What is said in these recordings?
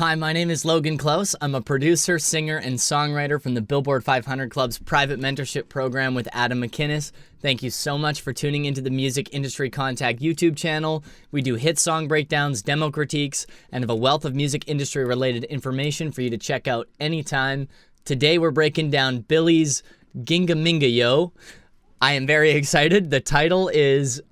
Hi, my name is Logan Klaus. I'm a producer, singer, and songwriter from the Billboard 500 Club's private mentorship program with Adam McInnis. Thank you so much for tuning into the Music Industry Contact YouTube channel. We do hit song breakdowns, demo critiques, and have a wealth of music industry related information for you to check out anytime. Today we're breaking down Billie's GingaMingaYo. I am very excited. The title is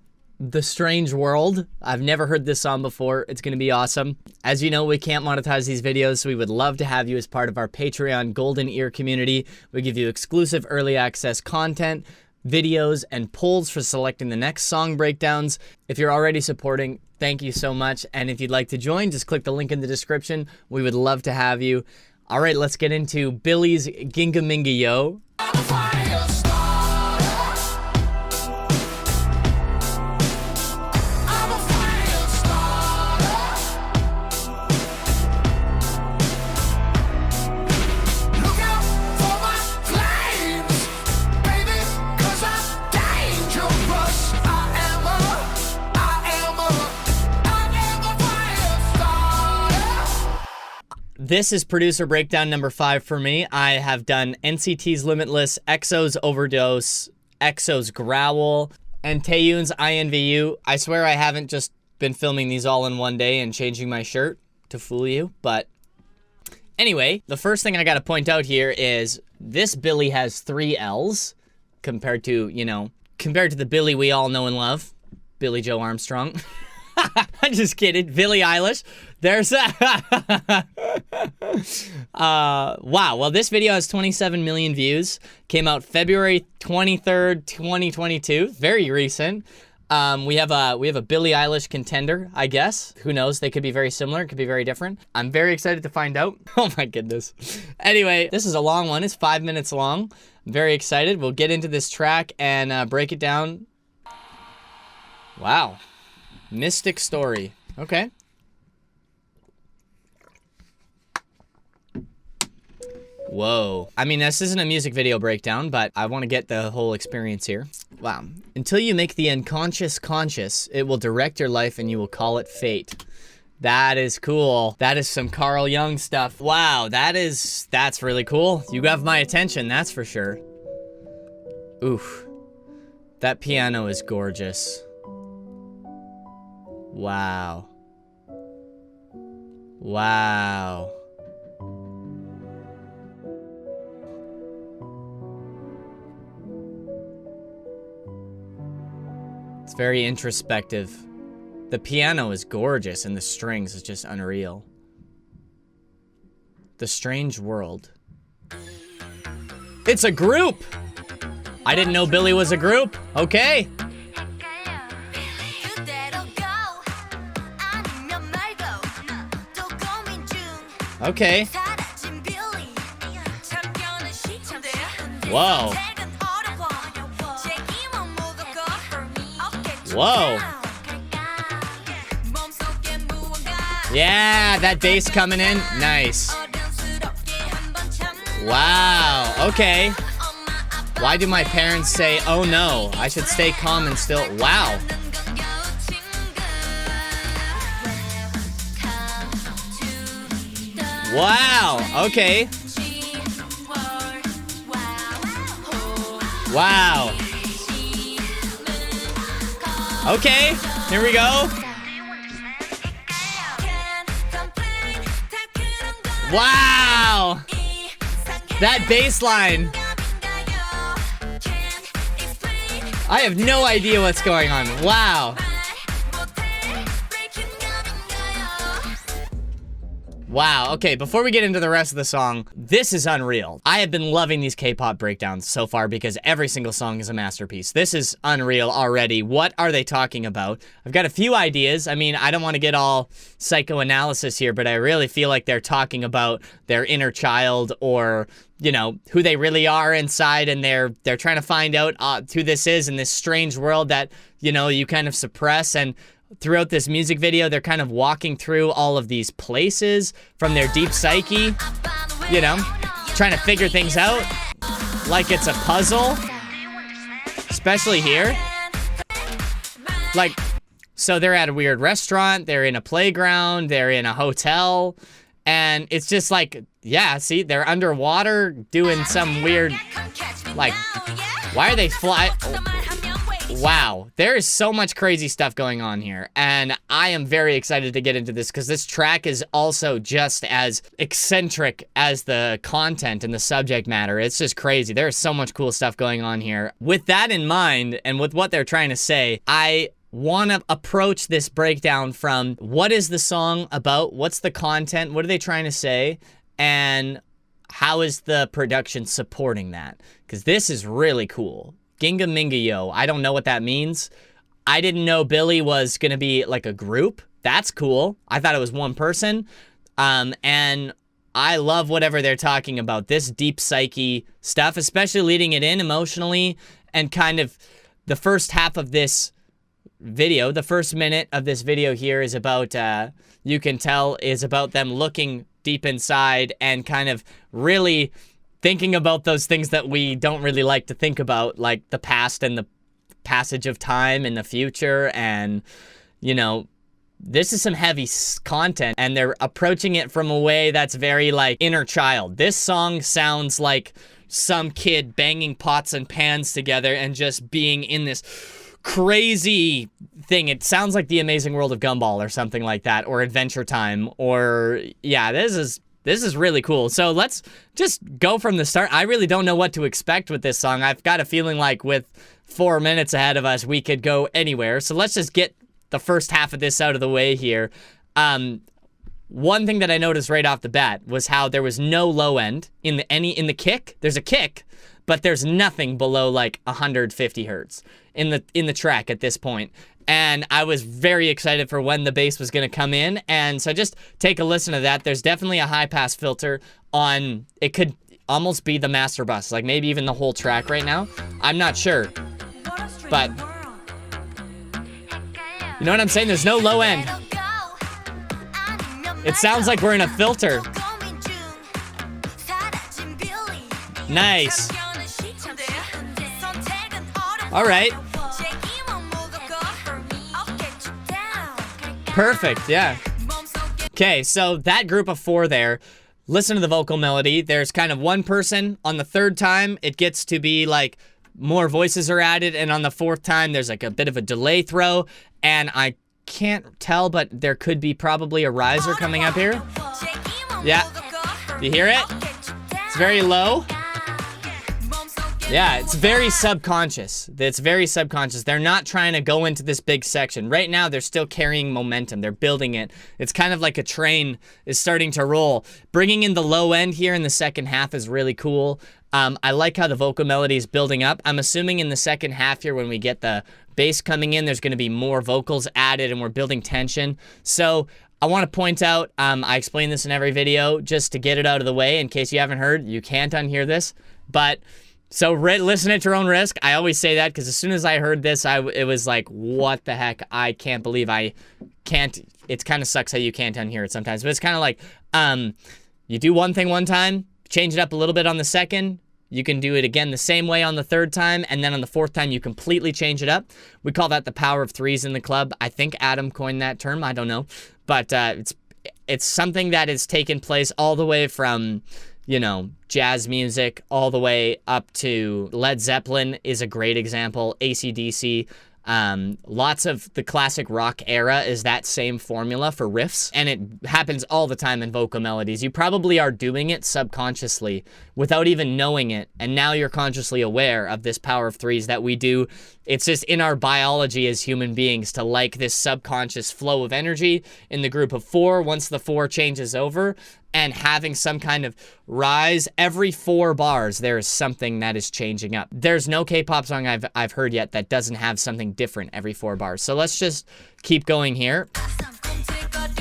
The Strange World. I've never heard this song before. It's going to be awesome. As you know, we can't monetize these videos, so we would love to have you as part of our Patreon Golden Ear community. We give you exclusive early access content, videos, and polls for selecting the next song breakdowns. If you're already supporting, thank you so much. And if you'd like to join, just click the link in the description. We would love to have you. All right, let's get into Billie's GingaMingaYo. This is producer breakdown number 5 for me. I have done NCT's Limitless, EXO's Overdose, EXO's Growl, and Taeyoon's INVU. I swear I haven't just been filming these all in one day and changing my shirt to fool you, but anyway, the first thing I gotta point out here is this Billie has 3 L's compared to, compared to the Billie we all know and love, Billie Joe Armstrong. I'm just kidding. Billie Eilish. There's wow. Well, this video has 27 million views. Came out February 23rd, 2022. Very recent. We have a Billie Eilish contender, I guess. Who knows? They could be very similar. It could be very different. I'm very excited to find out. Oh my goodness. Anyway, this is a long one. It's 5 minutes long. I'm very excited. We'll get into this track and break it down. Wow. Mystic Story. Okay. Whoa. I mean, this isn't a music video breakdown, but I want to get the whole experience here. Wow. Until you make the unconscious conscious, it will direct your life and you will call it fate. That is cool. That is some Carl Jung stuff. Wow, that's really cool. You have my attention, that's for sure. Oof. That piano is gorgeous. Wow. Wow. It's very introspective. The piano is gorgeous and the strings is just unreal. The Strange World. It's a group! I didn't know Billie was a group. Okay. Okay. Whoa. Whoa. Yeah, that bass coming in. Nice. Wow. Okay. Why do my parents say, oh no, I should stay calm and still? Wow. Wow, okay. Wow. Okay, here we go. Wow. That bass line. I have no idea what's going on. Wow. Wow, okay, before we get into the rest of the song, this is unreal. I have been loving these K-pop breakdowns so far because every single song is a masterpiece. This is unreal already. What are they talking about? I've got a few ideas. I mean, I don't want to get all psychoanalysis here, but I really feel like they're talking about their inner child or, who they really are inside, and they're trying to find out who this is in this strange world that, you kind of suppress. And throughout this music video, they're kind of walking through all of these places from their deep psyche, trying to figure things out like it's a puzzle, especially here. So they're at a weird restaurant, they're in a playground, they're in a hotel, And it's just like, yeah, see, they're underwater doing some weird, like, why are they fly? Wow, there is so much crazy stuff going on here, and I am very excited to get into this because this track is also just as eccentric as the content and the subject matter. It's just crazy. There is so much cool stuff going on here. With that in mind, and with what they're trying to say, I want to approach this breakdown from what is the song about, what's the content, what are they trying to say, and how is the production supporting that? Because this is really cool. GingaMingaYo, I don't know what that means. I didn't know Billie was gonna be like a group. That's cool. I thought it was one person. And I love whatever they're talking about. This deep psyche stuff, especially leading it in emotionally, and kind of the first half of this video, the first minute of this video here is about, you can tell, is about them looking deep inside and kind of really thinking about those things that we don't really like to think about, like the past and the passage of time and the future. And, you know, this is some heavy content, and they're approaching it from a way that's very, like, inner child. This song sounds like some kid banging pots and pans together and just being in this crazy thing. It sounds like The Amazing World of Gumball or something like that, or Adventure Time, or, yeah, this is really cool. So let's just go from the start. I really don't know what to expect with this song. I've got a feeling like with 4 minutes ahead of us, we could go anywhere. So let's just get the first half of this out of the way here. One thing that I noticed right off the bat was how there was no low end in the kick. There's a kick, but there's nothing below like 150 hertz in the track at this point. And I was very excited for when the bass was going to come in. And so just take a listen to that. There's definitely a high pass filter on, it could almost be the master bus, like maybe even the whole track right now. I'm not sure. But you know what I'm saying? There's no low end. It sounds like we're in a filter. Nice. All right. Perfect, yeah. Okay, so that group of four there, listen to the vocal melody. There's kind of one person. On the third time, it gets to be like more voices are added, and on the fourth time, there's like a bit of a delay throw, and I can't tell, but there could be probably a riser coming up here. Yeah, you hear it? It's very low. Yeah, it's very subconscious. It's very subconscious. They're not trying to go into this big section. Right now, they're still carrying momentum. They're building it. It's kind of like a train is starting to roll. Bringing in the low end here in the second half is really cool. I like how the vocal melody is building up. I'm assuming in the second half here, when we get the bass coming in, there's going to be more vocals added and we're building tension. So I want to point out, I explain this in every video just to get it out of the way in case you haven't heard. You can't unhear this, but so listen at your own risk. I always say that because as soon as I heard this, it was like, what the heck? I can't believe I can't. It kind of sucks how you can't unhear it sometimes, but it's kind of like, you do one thing one time, change it up a little bit on the second, you can do it again the same way on the third time, and then on the fourth time, you completely change it up. We call that the power of threes in the club. I think Adam coined that term. I don't know. But it's something that has taken place all the way from, you know, jazz music all the way up to Led Zeppelin is a great example. AC/DC. Lots of the classic rock era is that same formula for riffs, and it happens all the time in vocal melodies. You probably are doing it subconsciously without even knowing it, and now you're consciously aware of this power of threes that we do. It's just in our biology as human beings to like this subconscious flow of energy in the group of four once the four changes over, and having some kind of rise. Every 4 bars, there is something that is changing up. There's no K-pop song I've heard yet that doesn't have something different every 4 bars. So let's just keep going here.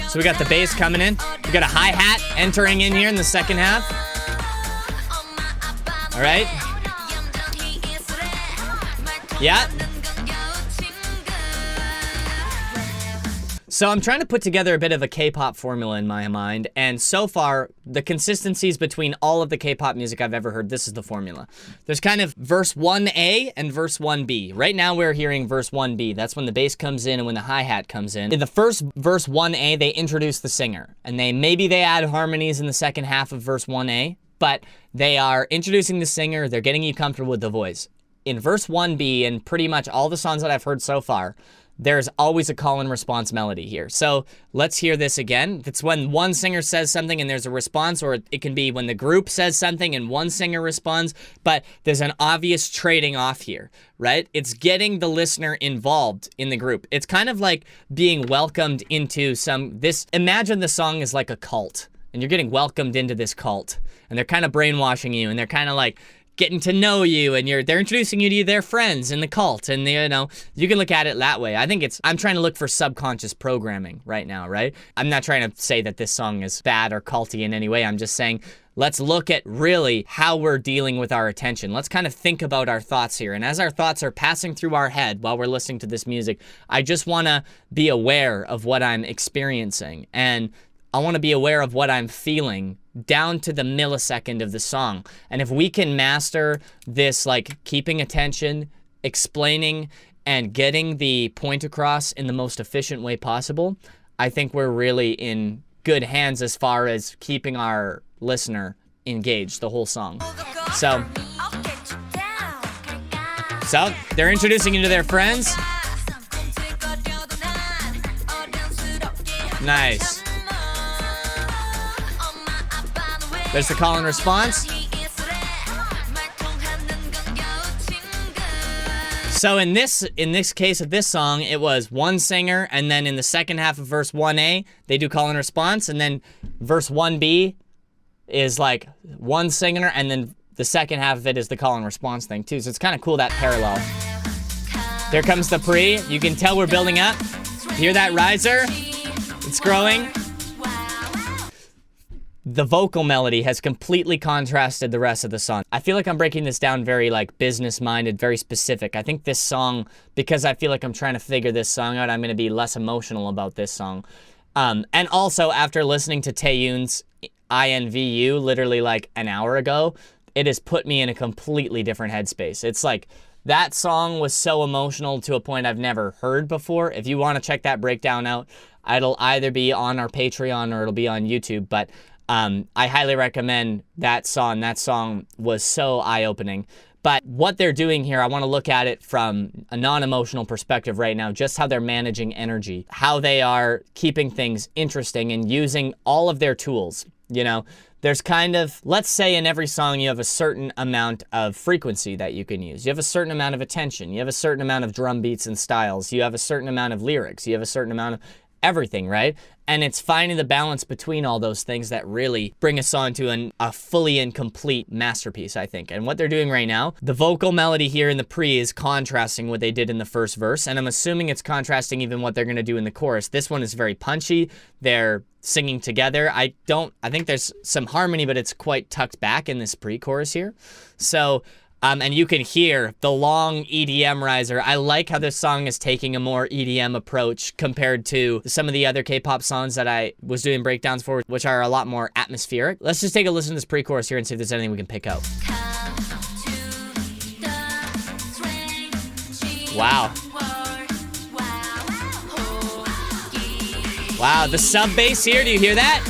So we got the bass coming in. We got a hi-hat entering in here in the second half. All right. Yeah. So I'm trying to put together a bit of a K-pop formula in my mind, and so far, the consistencies between all of the K-pop music I've ever heard, this is the formula. There's kind of verse 1A and verse 1B. Right now we're hearing verse 1B. That's when the bass comes in and when the hi-hat comes in. In the first verse 1A, they introduce the singer, and maybe they add harmonies in the second half of verse 1A, but they are introducing the singer, they're getting you comfortable with the voice. In verse 1B, and pretty much all the songs that I've heard so far, there's always a call and response melody here. So let's hear this again. It's when one singer says something and there's a response, or it can be when the group says something and one singer responds, but there's an obvious trading off here, right? It's getting the listener involved in the group. It's kind of like being welcomed into imagine the song is like a cult, and you're getting welcomed into this cult, and they're kind of brainwashing you, and they're kind of like getting to know you, and they're introducing you to their friends in the cult, and you can look at it that way. I'm trying to look for subconscious programming right now, right? I'm not trying to say that this song is bad or culty in any way. I'm just saying, let's look at really how we're dealing with our attention. Let's kind of think about our thoughts here. And as our thoughts are passing through our head while we're listening to this music, I just want to be aware of what I'm experiencing. And I want to be aware of what I'm feeling down to the millisecond of the song. And if we can master this, like keeping attention, explaining, and getting the point across in the most efficient way possible, I think we're really in good hands as far as keeping our listener engaged the whole song. So they're introducing you to their friends. Nice. There's the call and response. So in this case of this song, it was one singer, and then in the second half of verse 1A, they do call and response, and then verse 1B is like one singer, and then the second half of it is the call and response thing too. So it's kind of cool, that parallel. There comes the pre. You can tell we're building up. Hear that riser? It's growing. The vocal melody has completely contrasted the rest of the song. I feel like I'm breaking this down very like business-minded, very specific. I think this song, because I feel like I'm trying to figure this song out, I'm going to be less emotional about this song. And also, after listening to Taeyoon's INVU literally like an hour ago, it has put me in a completely different headspace. It's like, that song was so emotional to a point I've never heard before. If you want to check that breakdown out, it'll either be on our Patreon or it'll be on YouTube, but I highly recommend that song. That song was so eye-opening. But what they're doing here, I want to look at it from a non-emotional perspective right now, just how they're managing energy, how they are keeping things interesting and using all of their tools. You know, there's kind of, let's say in every song you have a certain amount of frequency that you can use. You have a certain amount of attention. You have a certain amount of drum beats and styles. You have a certain amount of lyrics. You have a certain amount of everything, right? And it's finding the balance between all those things that really bring a song to a fully and complete masterpiece, I think. And what they're doing right now, the vocal melody here in the pre is contrasting what they did in the first verse, and I'm assuming it's contrasting even what they're going to do in the chorus. This one is very punchy. They're singing together. I think there's some harmony, but it's quite tucked back in this pre-chorus here. So and you can hear the long EDM riser. I like how this song is taking a more EDM approach compared to some of the other K-pop songs that I was doing breakdowns for, which are a lot more atmospheric. Let's just take a listen to this pre-chorus here and see if there's anything we can pick up. Wow. Wow, the sub bass here, do you hear that?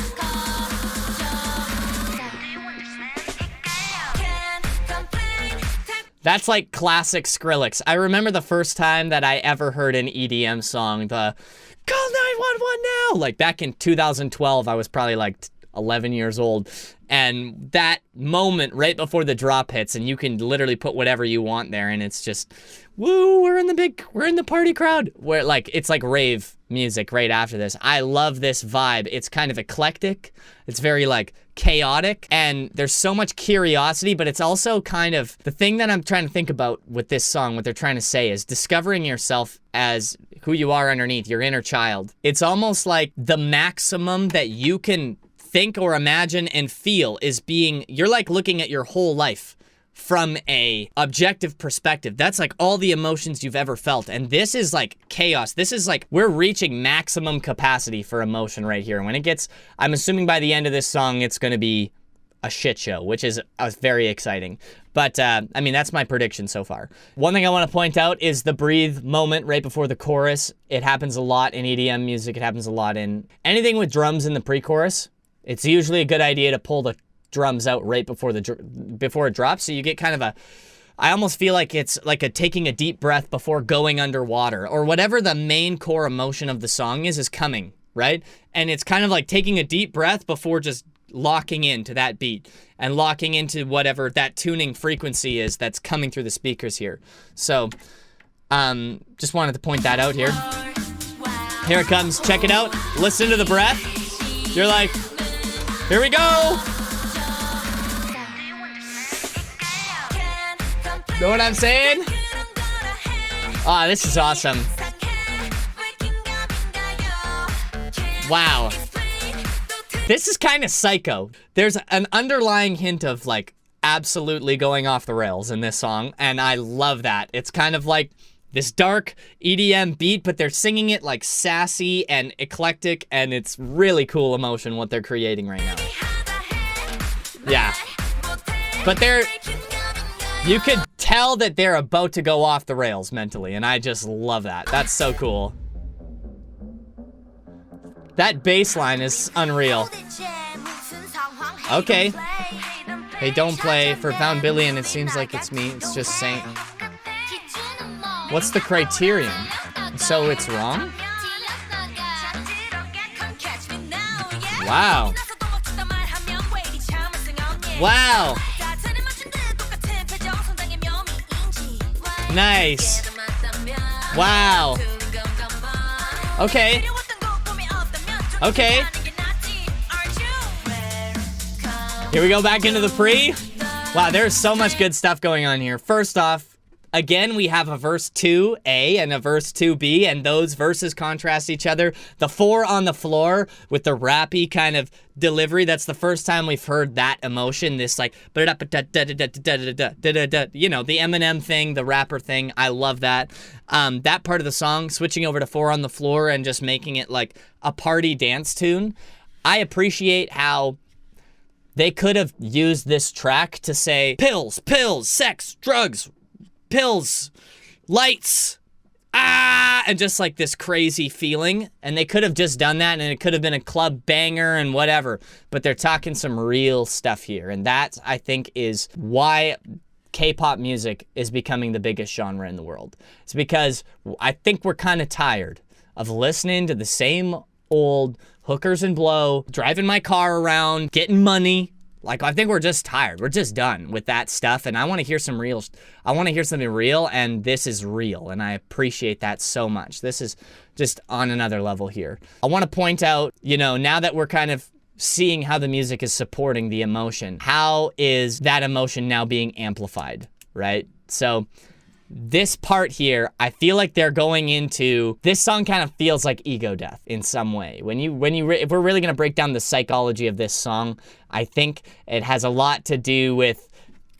That's like classic Skrillex. I remember the first time that I ever heard an EDM song, the call 911 now! Like back in 2012, I was probably like 11 years old. And that moment right before the drop hits, and you can literally put whatever you want there, and it's just, woo, we're in the party crowd. Where like, it's like rave music right after this. I love this vibe. It's kind of eclectic. It's very like chaotic, and there's so much curiosity, but it's also kind of the thing that I'm trying to think about with this song. What they're trying to say is discovering yourself as who you are underneath, your inner child. It's almost like the maximum that you can think or imagine and feel is being, you're like looking at your whole life from a objective perspective. That's like all the emotions you've ever felt. And this is like chaos. This is like, we're reaching maximum capacity for emotion right here. And when it gets, I'm assuming by the end of this song, it's going to be a shit show, which is very exciting. But, I mean, that's my prediction so far. One thing I want to point out is the breathe moment right before the chorus. It happens a lot in EDM music. It happens a lot in anything with drums in the pre-chorus. It's usually a good idea to pull the drums out right before it drops, so you get kind of a, I almost feel like it's like taking a deep breath before going underwater, or whatever the main core emotion of the song is coming, right? And it's kind of like taking a deep breath before just locking into that beat and locking into whatever that tuning frequency is that's coming through the speakers here. So just wanted to point that out here. Here it comes. Check it out. Listen to the breath. You're like, here we go. Know what I'm saying? Ah, this is awesome. Wow. This is kind of psycho. There's an underlying hint of like absolutely going off the rails in this song, and I love that. It's kind of like this dark EDM beat, but they're singing it like sassy and eclectic, and it's really cool emotion what they're creating right now. Yeah. But you could tell that they're about to go off the rails mentally, and I just love that. That's so cool. That bass line is unreal. Okay. Hey, don't play for Found Billie, and it seems like it's me. It's just saying. What's the criterion? So it's wrong? Wow. Wow. Nice. Wow. Okay. Okay. Here we go back into the pre. Wow, there's so much good stuff going on here. First off, again, we have a verse 2A and a verse 2B, and those verses contrast each other. The 4 on the floor with the rappy kind of delivery, that's the first time we've heard that emotion, this like, you know, the Eminem thing, the rapper thing. I love that. That part of the song, switching over to 4 on the floor and just making it like a party dance tune. I appreciate how they could have used this track to say pills, sex, drugs, pills, lights, and just like this crazy feeling. And they could have just done that, and it could have been a club banger and whatever. But they're talking some real stuff here. And that, I think, is why K-pop music is becoming the biggest genre in the world. It's because I think we're kind of tired of listening to the same old hookers and blow, driving my car around, getting money. Like, I think we're just tired. We're just done with that stuff, and I want to hear some real, I want to hear something real, and this is real, and I appreciate that so much. This is just on another level here. I want to point out, you know, now that we're kind of seeing how the music is supporting the emotion, how is that emotion now being amplified, right? So this part here, I feel like they're going into, this song kind of feels like ego death in some way. If we're really going to break down the psychology of this song, I think it has a lot to do with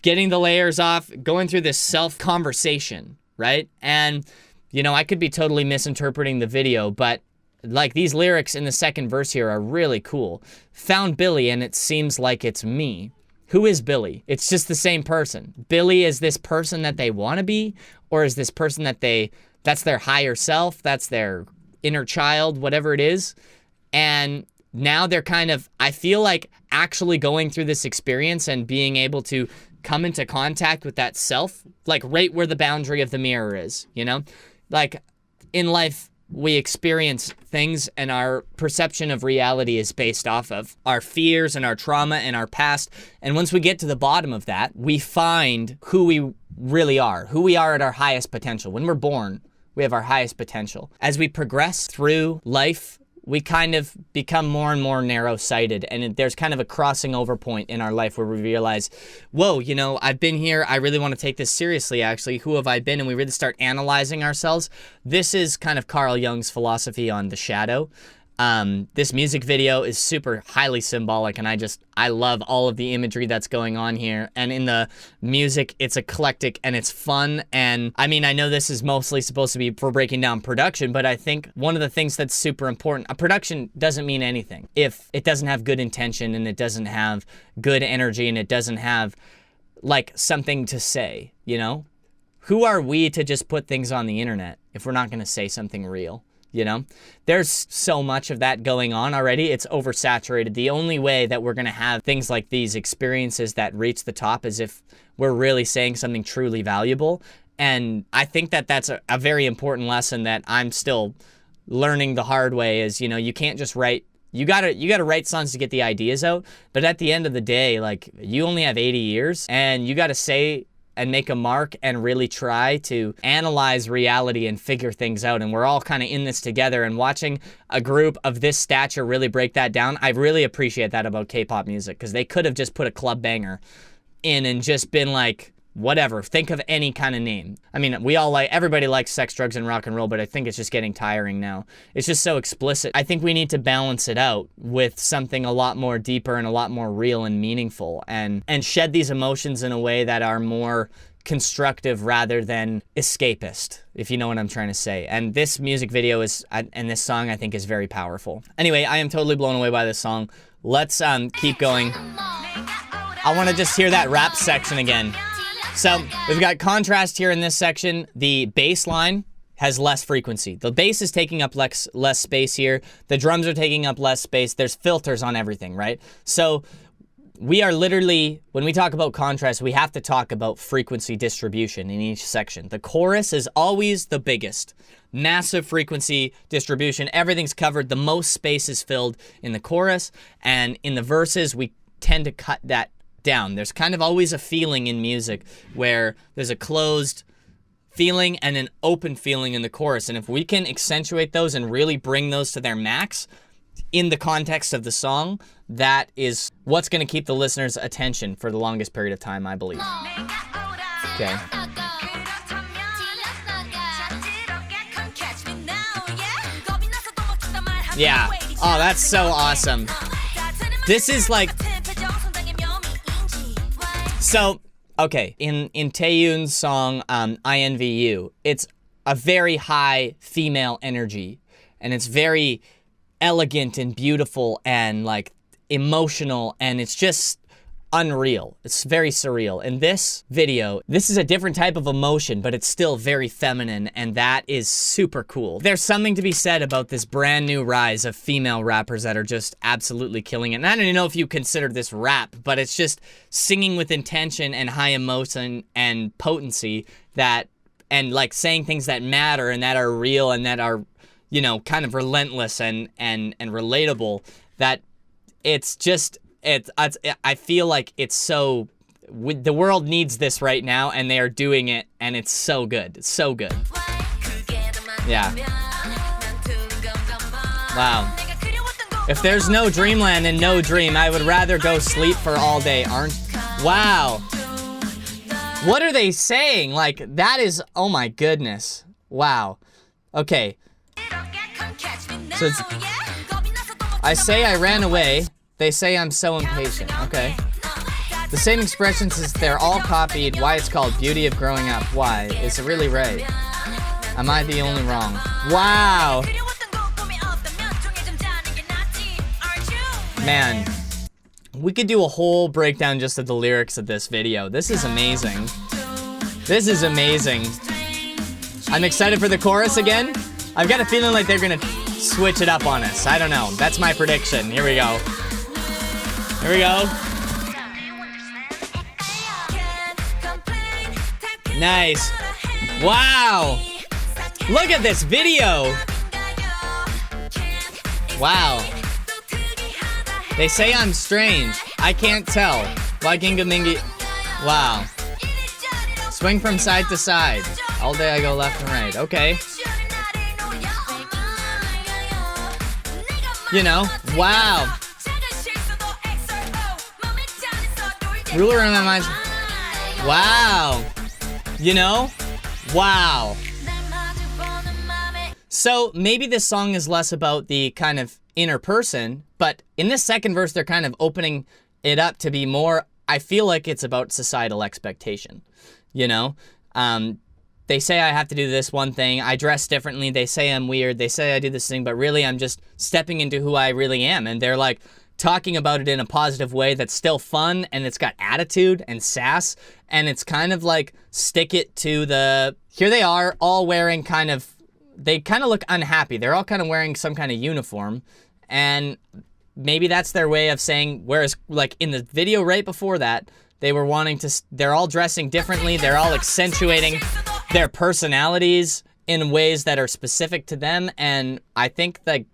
getting the layers off, going through this self-conversation, right? And, you know, I could be totally misinterpreting the video, but like these lyrics in the second verse here are really cool. Found Billie and it seems like it's me. Who is Billie? It's just the same person. Billie is this person that they want to be, or is this person that's their higher self, that's their inner child, whatever it is. And now they're kind of, I feel like actually going through this experience and being able to come into contact with that self, like right where the boundary of the mirror is, you know? Like in life, we experience things and our perception of reality is based off of our fears and our trauma and our past. And once we get to the bottom of that, we find who we really are, who we are at our highest potential. When we're born, we have our highest potential. As we progress through life, we kind of become more and more narrow-sighted, and there's kind of a crossing over point in our life where we realize, whoa, you know, I've been here, I really want to take this seriously, actually. Who have I been? And we really start analyzing ourselves. This is kind of Carl Jung's philosophy on the shadow. This music video is super highly symbolic, and I love all of the imagery that's going on here. And in the music, it's eclectic and it's fun. And I mean, I know this is mostly supposed to be for breaking down production, but I think one of the things that's super important, a production doesn't mean anything if it doesn't have good intention and it doesn't have good energy and it doesn't have like something to say, you know? Who are we to just put things on the internet if we're not going to say something real? You know, there's so much of that going on already. It's oversaturated. The only way that we're going to have things like these experiences that reach the top is if we're really saying something truly valuable. And I think that that's a very important lesson that I'm still learning the hard way is, you know, you can't just write. You gotta write songs to get the ideas out. But at the end of the day, like, you only have 80 years and you got to say and make a mark and really try to analyze reality and figure things out. And we're all kind of in this together, and watching a group of this stature really break that down, I really appreciate that about K-pop music, because they could have just put a club banger in and just been like, whatever, think of any kind of name. I mean, everybody likes sex, drugs, and rock and roll, but I think it's just getting tiring now. It's just so explicit. I think we need to balance it out with something a lot more deeper and a lot more real and meaningful, and shed these emotions in a way that are more constructive rather than escapist, if you know what I'm trying to say. And this music video and this song, I think, is very powerful. Anyway, I am totally blown away by this song. Let's keep going. I want to just hear that rap section again. So we've got contrast here in this section. The bass line has less frequency. The bass is taking up less space here. The drums are taking up less space. There's filters on everything, right? So we are literally, when we talk about contrast, we have to talk about frequency distribution in each section. The chorus is always the biggest. Massive frequency distribution. Everything's covered. The most space is filled in the chorus. And in the verses, we tend to cut that down. There's kind of always a feeling in music where there's a closed feeling and an open feeling in the chorus. And if we can accentuate those and really bring those to their max in the context of the song, that is what's going to keep the listener's attention for the longest period of time, I believe. Okay. Yeah. Oh, that's so awesome. This is like... So, okay, in Taeyoon's song, I Envy You, it's a very high female energy, and it's very elegant and beautiful and, like, emotional, and it's just unreal. It's very surreal. In this video, this is a different type of emotion, but it's still very feminine, and that is super cool. There's something to be said about this brand new rise of female rappers that are just absolutely killing it. And I don't even know if you consider this rap, but it's just singing with intention and high emotion and potency that, and like saying things that matter and that are real and that are, you know, kind of relentless and relatable, that it's just... I feel like it's so... the world needs this right now, and they are doing it, and it's so good. It's so good. Yeah. Wow. If there's no dreamland and no dream, I would rather go sleep for all day, aren't... Wow. What are they saying? Like, that is... Oh my goodness. Wow. Okay. So it's... I say I ran away. They say I'm so impatient. Okay. The same expressions as they're all copied. Why it's called Beauty of Growing Up. Why? Is it really right? Am I the only wrong? Wow. Man. We could do a whole breakdown just of the lyrics of this video. This is amazing. This is amazing. I'm excited for the chorus again. I've got a feeling like they're gonna switch it up on us. I don't know. That's my prediction. Here we go. Here we go. Nice. Wow. Look at this video. Wow. They say I'm strange. I can't tell. Why GingaMingaYo? Wow. Swing from side to side. All day I go left and right. Okay. You know, wow. Ruler in my mind. Wow. You know? Wow. So maybe this song is less about the kind of inner person, but in this second verse, they're kind of opening it up to be more, I feel like it's about societal expectation, you know? They say I have to do this one thing, I dress differently, they say I'm weird, they say I do this thing, but really I'm just stepping into who I really am, and they're like talking about it in a positive way that's still fun, and it's got attitude and sass, and it's kind of like stick it to the, here they are all wearing kind of, they kind of look unhappy, they're all kind of wearing some kind of uniform, and maybe that's their way of saying, whereas like in the video right before that, they were wanting to, they're all dressing differently, they're all accentuating their personalities in ways that are specific to them, and I think like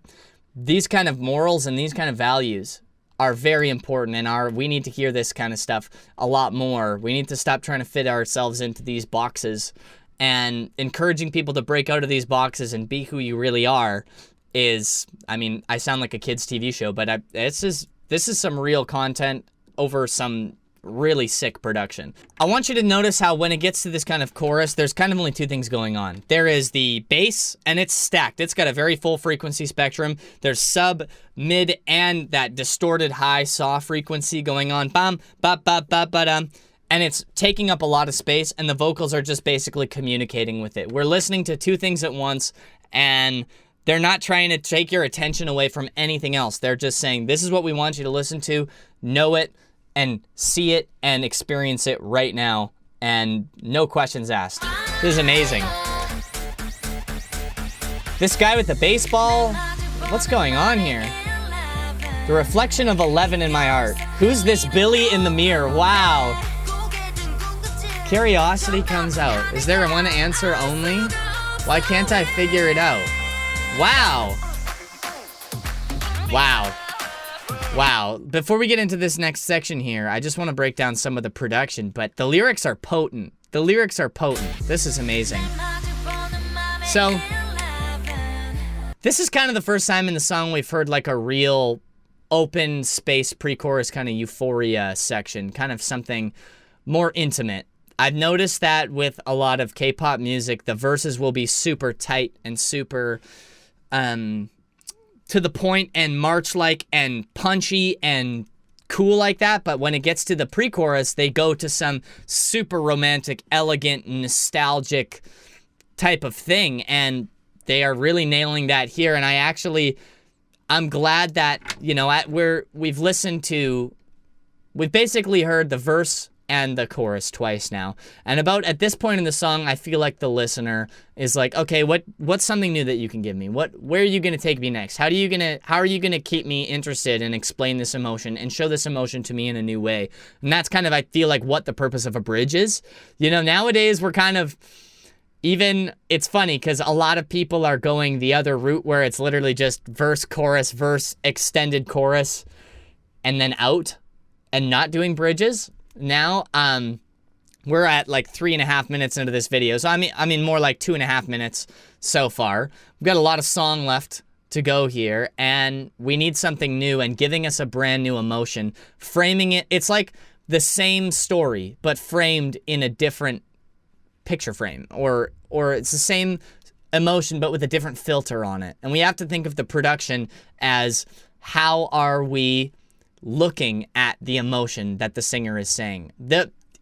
these kind of morals and these kind of values are very important, and we need to hear this kind of stuff a lot more. We need to stop trying to fit ourselves into these boxes, and encouraging people to break out of these boxes and be who you really are is, I mean, I sound like a kid's TV show, but this is some real content over some really sick production. I want you to notice how when it gets to this kind of chorus, there's kind of only two things going on. There is the bass, and it's stacked. It's got a very full frequency spectrum. There's sub, mid, and that distorted high saw frequency going on. Bam, ba, ba, ba, ba, dum. And it's taking up a lot of space, and the vocals are just basically communicating with it. We're listening to two things at once, and they're not trying to take your attention away from anything else. They're just saying, this is what we want you to listen to, know it, and see it and experience it right now, and no questions asked. This is amazing. This guy with the baseball, what's going on here? The reflection of 11 in my art. Who's this Billy in the mirror? Wow. Curiosity comes out. Is there one answer only? Why can't I figure it out? Wow. Wow. Wow. Before we get into this next section here, I just want to break down some of the production, but the lyrics are potent. The lyrics are potent. This is amazing. So, this is kind of the first time in the song we've heard like a real open space pre-chorus kind of euphoria section, kind of something more intimate. I've noticed that with a lot of K-pop music, the verses will be super tight and super to the point and march-like and punchy and cool like that, but when it gets to the pre-chorus, they go to some super romantic, elegant, nostalgic type of thing, and they are really nailing that here, and I'm glad that, you know, we've basically heard the verse and the chorus twice now. And about at this point in the song, I feel like the listener is like, okay, what's something new that you can give me? Where are you gonna take me next? How are you gonna keep me interested and explain this emotion and show this emotion to me in a new way? And that's kind of, I feel like, what the purpose of a bridge is. You know, nowadays we're kind of, it's funny because a lot of people are going the other route where it's literally just verse, extended chorus, and then out, and not doing bridges. Now, we're at like 3.5 minutes into this video, so I mean more like 2.5 minutes so far. We've got a lot of song left to go here, and we need something new and giving us a brand new emotion, framing it. It's like the same story, but framed in a different picture frame, or it's the same emotion, but with a different filter on it. And we have to think of the production as, how are we looking at the emotion that the singer is saying?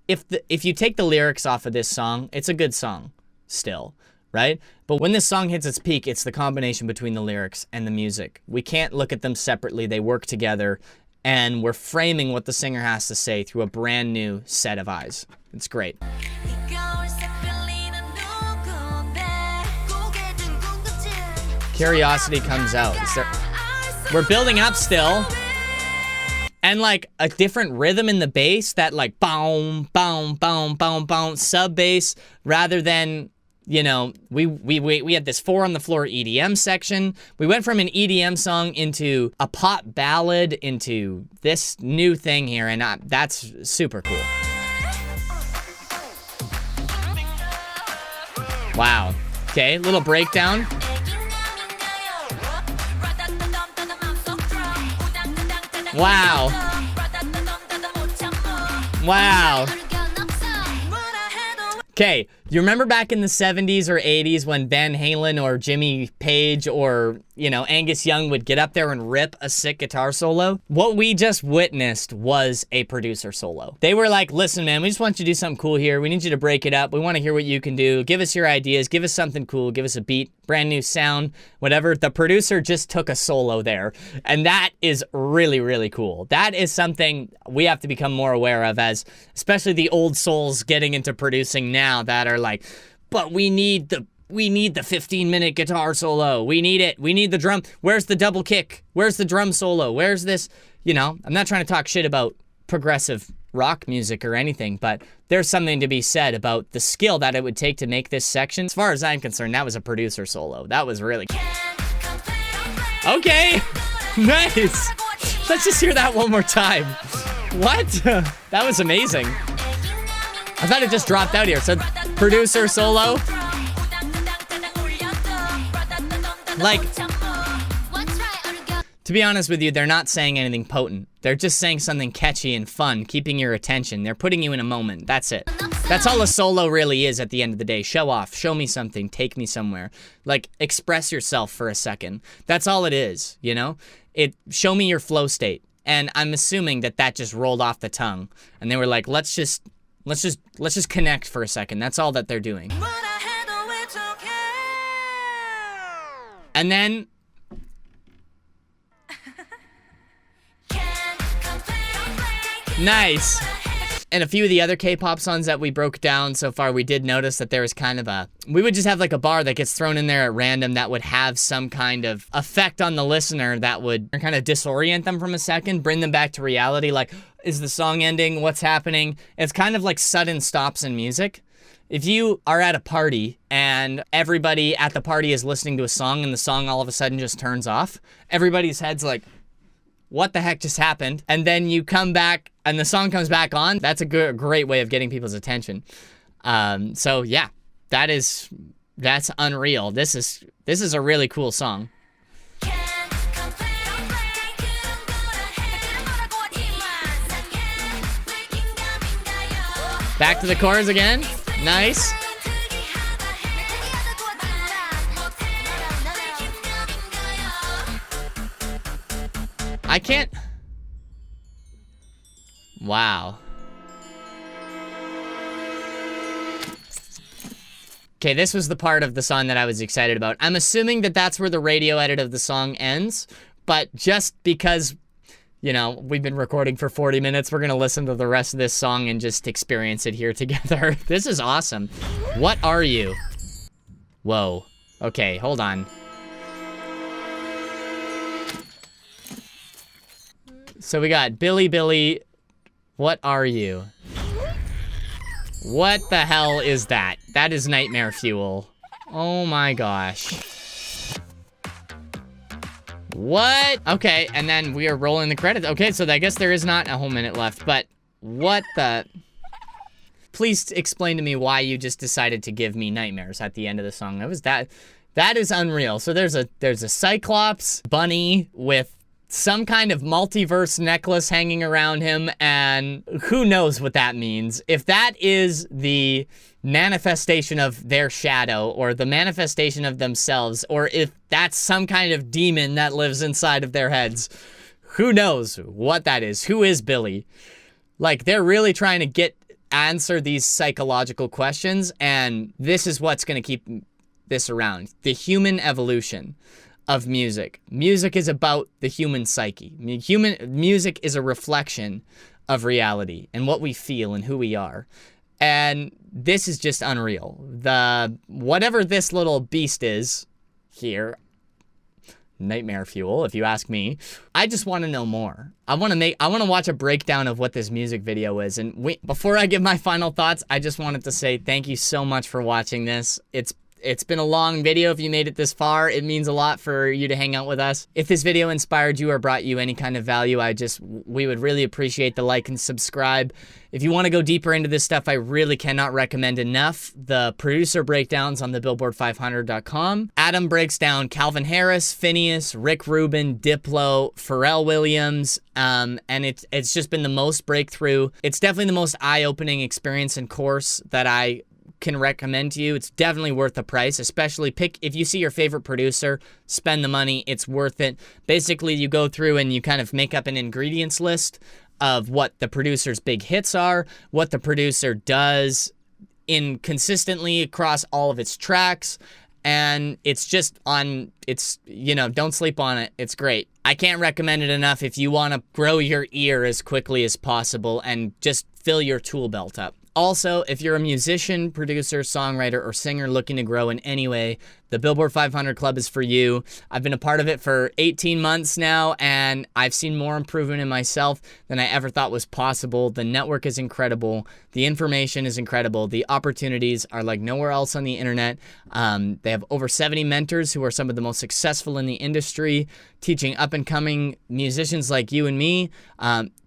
If you take the lyrics off of this song, it's a good song still, right? But when this song hits its peak, it's the combination between the lyrics and the music. We can't look at them separately. They work together, and we're framing what the singer has to say through a brand new set of eyes. It's great. Curiosity comes out. We're building up still. And like a different rhythm in the bass, that like boom, boom, boom, boom, boom, sub bass, rather than, you know, we had this 4 on the floor EDM section. We went from an EDM song into a pop ballad into this new thing here, and that's super cool. Wow. Okay, little breakdown. Wow. Wow. Okay, You remember back in the 70s or 80s when Van Halen or Jimmy Page or, you know, Angus Young would get up there and rip a sick guitar solo? What we just witnessed was a producer solo. They were like, listen, man, we just want you to do something cool here. We need you to break it up. We want to hear what you can do. Give us your ideas. Give us something cool. Give us a beat, brand new sound, whatever. The producer just took a solo there. And that is really, really cool. That is something we have to become more aware of, as especially the old souls getting into producing now that are like, but we need the 15-minute guitar solo. We need it. We need the drum. Where's the double kick? Where's the drum solo? Where's this? You know, I'm not trying to talk shit about progressive rock music or anything, but there's something to be said about the skill that it would take to make this section. As far as I'm concerned, that was a producer solo. That was really... Okay. Nice. Let's just hear that one more time. What? That was amazing. I thought it just dropped out here. So, producer solo. Like, to be honest with you, they're not saying anything potent. They're just saying something catchy and fun, keeping your attention. They're putting you in a moment. That's it. That's all a solo really is at the end of the day. Show off. Show me something. Take me somewhere. Like, express yourself for a second. That's all it is, you know? Show me your flow state. And I'm assuming that just rolled off the tongue. And they were like, let's just connect for a second. That's all that they're doing. And then... Nice. And a few of the other K-pop songs that we broke down so far, we did notice that there was kind of we would just have like a bar that gets thrown in there at random that would have some kind of effect on the listener that would kind of disorient them from a second, bring them back to reality. Like, is the song ending? What's happening? It's kind of like sudden stops in music. If you are at a party and everybody at the party is listening to a song and the song all of a sudden just turns off, everybody's head's like, what the heck just happened? And then you come back and the song comes back on. That's a great way of getting people's attention. So yeah, that's unreal. This is a really cool song. Back to the chorus again. Nice. I can't... Wow. Okay, this was the part of the song that I was excited about. I'm assuming that that's where the radio edit of the song ends, but just because, you know, we've been recording for 40 minutes, we're gonna listen to the rest of this song and just experience it here together. This is awesome. What are you? Whoa. Okay, hold on. So we got Billie, what are you? What the hell is that? That is nightmare fuel. Oh my gosh. What? Okay, and then we are rolling the credits. Okay, so I guess there is not a whole minute left, but what the... Please explain to me why you just decided to give me nightmares at the end of the song. That is unreal. So there's a Cyclops bunny with some kind of multiverse necklace hanging around him, and who knows what that means. If that is the manifestation of their shadow, or the manifestation of themselves, or if that's some kind of demon that lives inside of their heads, who knows what that is? Who is Billie? Like, they're really trying to answer these psychological questions, and this is what's going to keep this around. The human evolution of music. Music is about the human psyche. Music is a reflection of reality and what we feel and who we are. And this is just unreal. Whatever this little beast is here, nightmare fuel, if you ask me, I just want to know more. I want to watch a breakdown of what this music video is. And before I give my final thoughts, I just wanted to say thank you so much for watching this. It's been a long video. If you made it this far, it means a lot for you to hang out with us. If this video inspired you or brought you any kind of value, we would really appreciate the like and subscribe. If you want to go deeper into this stuff, I really cannot recommend enough the producer breakdowns on the Billboard500.com. Adam breaks down Calvin Harris, Phineas, Rick Rubin, Diplo, Pharrell Williams, and it's just been the most breakthrough. It's definitely the most eye-opening experience and course that I can recommend to you. It's definitely worth the price, especially if you see your favorite producer, spend the money, it's worth it. Basically, you go through and you kind of make up an ingredients list of what the producer's big hits are, what the producer does consistently across all of its tracks, and it's just don't sleep on it. It's great. I can't recommend it enough if you want to grow your ear as quickly as possible and just fill your tool belt up. Also, if you're a musician, producer, songwriter, or singer looking to grow in any way, the Billboard 500 Club is for you. I've been a part of it for 18 months now, and I've seen more improvement in myself than I ever thought was possible. The network is incredible. The information is incredible. The opportunities are like nowhere else on the internet. They have over 70 mentors who are some of the most successful in the industry, teaching up-and-coming musicians like you and me.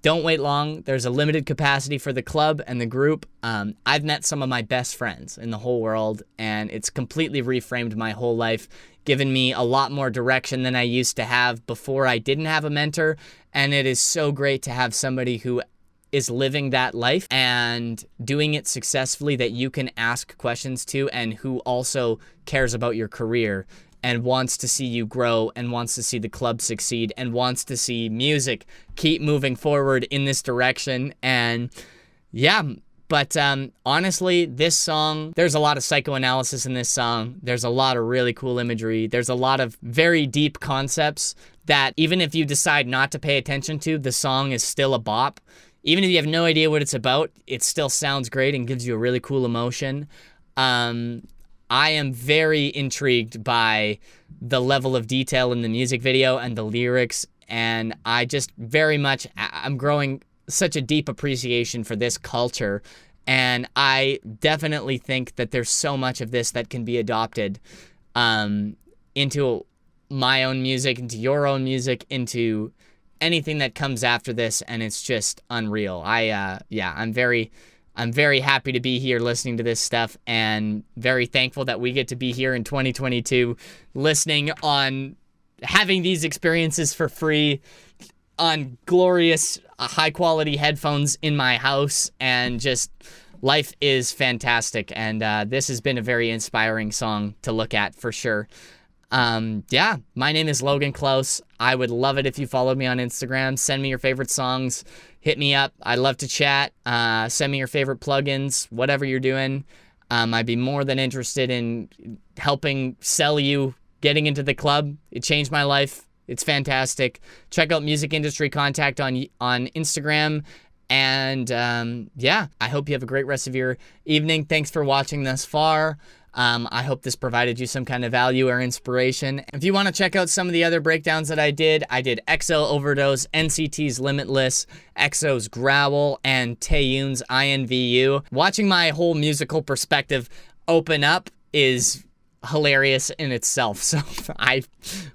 Don't wait long. There's a limited capacity for the club and the group. I've met some of my best friends in the whole world, and it's completely reframed my whole life, given me a lot more direction than I used to have before I didn't have a mentor. And it is so great to have somebody who is living that life and doing it successfully that you can ask questions to, and who also cares about your career and wants to see you grow and wants to see the club succeed and wants to see music keep moving forward in this direction. And yeah, but honestly, this song, there's a lot of psychoanalysis in this song. There's a lot of really cool imagery. There's a lot of very deep concepts that even if you decide not to pay attention to, the song is still a bop. Even if you have no idea what it's about, it still sounds great and gives you a really cool emotion. I am very intrigued by the level of detail in the music video and the lyrics, and I'm growing such a deep appreciation for this culture, and I definitely think that there's so much of this that can be adopted into my own music, into your own music, into anything that comes after this, and it's just unreal. I'm very happy to be here listening to this stuff, and very thankful that we get to be here in 2022 having these experiences for free on glorious high quality headphones in my house, and just life is fantastic. And this has been a very inspiring song to look at for sure. My name is Logan Klaus. I would love it if you followed me on Instagram. Send me your favorite songs. Hit me up. I'd love to chat. Send me your favorite plugins, whatever you're doing. I'd be more than interested in helping sell you getting into the club. It changed my life. It's fantastic. Check out Music Industry Contact on Instagram. And I hope you have a great rest of your evening. Thanks for watching thus far. I hope this provided you some kind of value or inspiration. If you want to check out some of the other breakdowns that I did EXO Overdose, NCT's Limitless, EXO's Growl, and Taeyoon's INVU. Watching my whole musical perspective open up is hilarious in itself. So I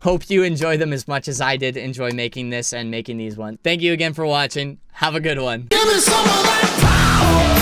hope you enjoy them as much as I did enjoy making this and making these ones. Thank you again for watching. Have a good one. Give me some of that power.